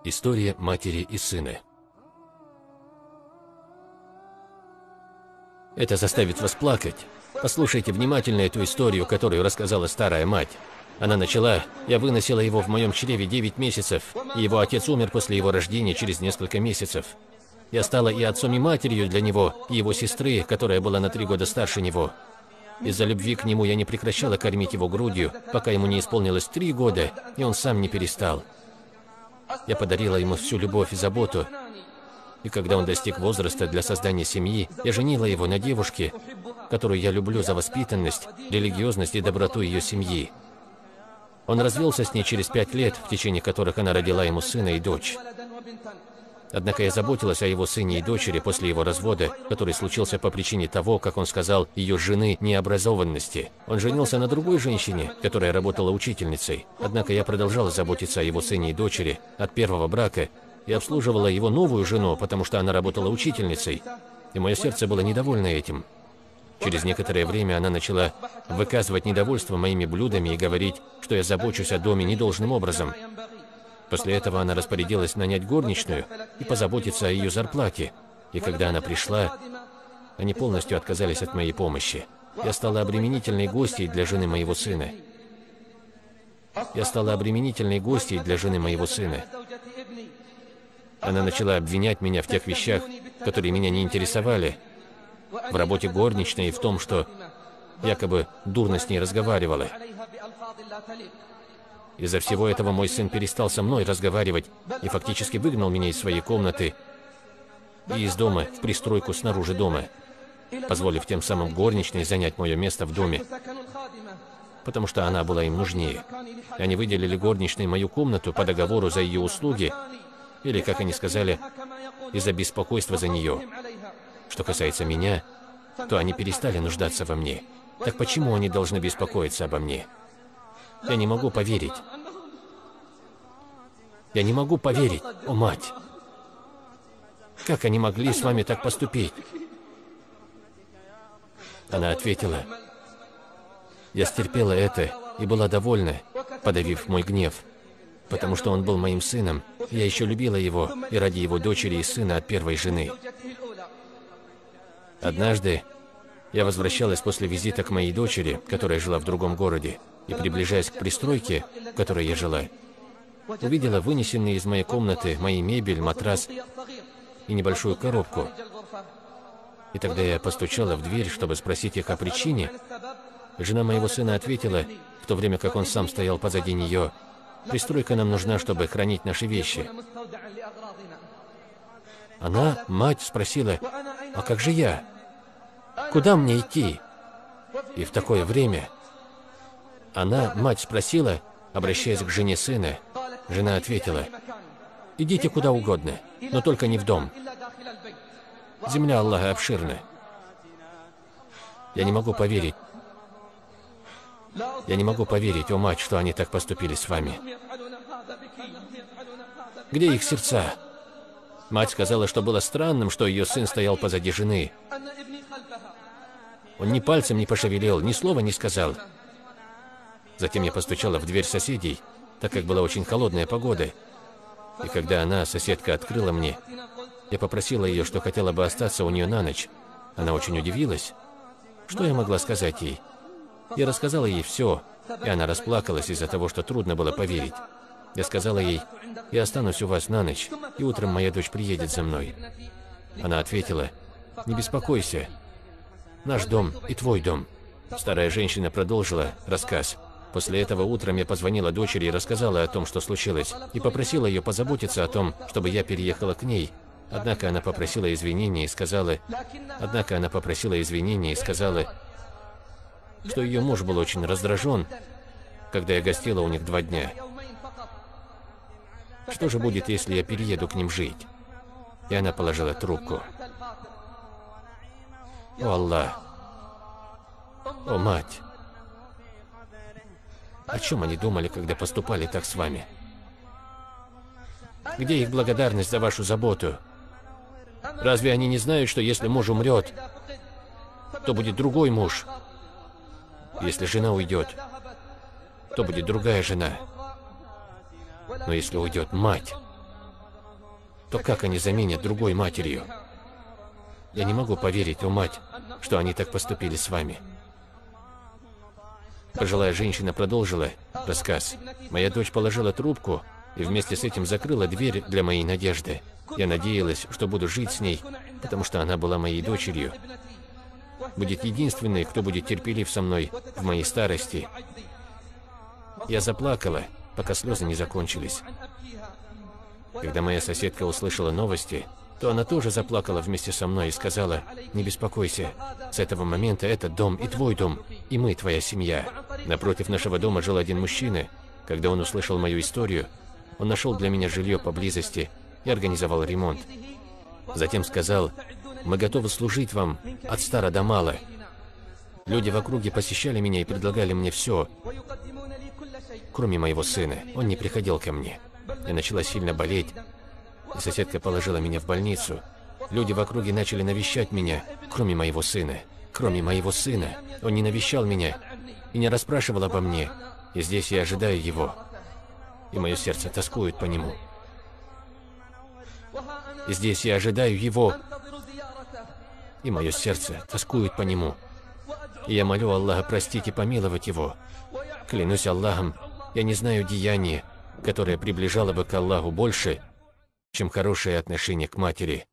История матери и сына. Это заставит вас плакать. Послушайте внимательно эту историю, которую рассказала старая мать. Она начала: «Я выносила его в моем чреве 9 месяцев, и его отец умер после его рождения через несколько месяцев. Я стала и отцом, и матерью для него, и его сестры, которая была на 3 года старше него. Из-за любви к нему я не прекращала кормить его грудью, пока ему не исполнилось 3 года, и он сам не перестал. Я подарила ему всю любовь и заботу, и когда он достиг возраста для создания семьи, я женила его на девушке, которую я люблю за воспитанность, религиозность и доброту ее семьи. Он развелся с ней через 5 лет, в течение которых она родила ему сына и дочь. Однако я заботилась о его сыне и дочери после его развода, который случился по причине того, как он сказал, ее жены необразованности. Он женился на другой женщине, которая работала учительницей. Однако я продолжала заботиться о его сыне и дочери от первого брака и обслуживала его новую жену, потому что она работала учительницей. И мое сердце было недовольно этим. Через некоторое время она начала выказывать недовольство моими блюдами и говорить, что я забочусь о доме недолжным образом. После этого она распорядилась нанять горничную и позаботиться о ее зарплате. И когда она пришла, они полностью отказались от моей помощи. Я стала обременительной гостьей для жены моего сына. Она начала обвинять меня в тех вещах, которые меня не интересовали, в работе горничной и в том, что якобы дурно с ней разговаривала. Из-за всего этого мой сын перестал со мной разговаривать и фактически выгнал меня из своей комнаты и из дома в пристройку снаружи дома, позволив тем самым горничной занять мое место в доме, потому что она была им нужнее. Они выделили горничной мою комнату по договору за ее услуги, или, как они сказали, из-за беспокойства за нее. Что касается меня, то они перестали нуждаться во мне. Так почему они должны беспокоиться обо мне? Я не могу поверить. Я не могу поверить, о мать! Как они могли с вами так поступить? Она ответила: я стерпела это и была довольна, подавив мой гнев, потому что он был моим сыном, и я еще любила его и ради его дочери и сына от первой жены. Однажды я возвращалась после визита к моей дочери, которая жила в другом городе, и, приближаясь к пристройке, в которой я жила, увидела вынесенные из моей комнаты мои мебель, матрас и небольшую коробку. И тогда я постучала в дверь, чтобы спросить их о причине. Жена моего сына ответила, в то время как он сам стоял позади нее: пристройка нам нужна, чтобы хранить наши вещи. Она, мать, спросила: а как же я? Куда мне идти? И в такое время она, мать, спросила, обращаясь к жене сына. Жена ответила: идите куда угодно, но только не в дом. Земля Аллаха обширна. Я не могу поверить. Я не могу поверить, о мать, что они так поступили с вами. Где их сердца? Мать сказала, что было странным, что ее сын стоял позади жены. Он ни пальцем не пошевелил, ни слова не сказал. Затем я постучала в дверь соседей, так как была очень холодная погода. И когда она, соседка, открыла мне, я попросила ее, что хотела бы остаться у нее на ночь. Она очень удивилась. Что я могла сказать ей? Я рассказала ей все, и она расплакалась из-за того, что трудно было поверить. Я сказала ей: я останусь у вас на ночь, и утром моя дочь приедет за мной. Она ответила: не беспокойся, наш дом и твой дом. Старая женщина продолжила рассказ. После этого утром я позвонила дочери и рассказала о том, что случилось, и попросила ее позаботиться о том, чтобы я переехала к ней. Однако она попросила извинения и сказала, что ее муж был очень раздражен, когда я гостила у них 2 дня. Что же будет, если я перееду к ним жить? И она положила трубку. О Аллах! О мать! О чем они думали, когда поступали так с вами? Где их благодарность за вашу заботу? Разве они не знают, что если муж умрет, то будет другой муж? Если жена уйдет, то будет другая жена. Но если уйдет мать, то как они заменят другой матерью? Я не могу поверить, о мать, что они так поступили с вами. Пожилая женщина продолжила рассказ. Моя дочь положила трубку и вместе с этим закрыла дверь для моей Надежды. Я надеялась, что буду жить с ней, потому что она была моей дочерью. Будет единственной, кто будет терпелив со мной в моей старости. Я заплакала, пока слезы не закончились. Когда моя соседка услышала новости, то она тоже заплакала вместе со мной и сказала: «Не беспокойся, с этого момента этот дом и твой дом, и мы твоя семья». Напротив нашего дома жил один мужчина. Когда он услышал мою историю, он нашел для меня жилье поблизости и организовал ремонт. Затем сказал: «Мы готовы служить вам от стара до мала». Люди в округе посещали меня и предлагали мне все, кроме моего сына. Он не приходил ко мне. Я начала сильно болеть, и соседка положила меня в больницу. Люди в округе начали навещать меня, кроме моего сына. Кроме моего сына. Он не навещал меня и не расспрашивал обо мне. И здесь я ожидаю его. И мое сердце тоскует по нему. И здесь я ожидаю его. И мое сердце тоскует по нему. И я молю Аллаха простить и помиловать его. Клянусь Аллахом, я не знаю деяния, которое приближало бы к Аллаху больше, чем хорошее отношение к матери.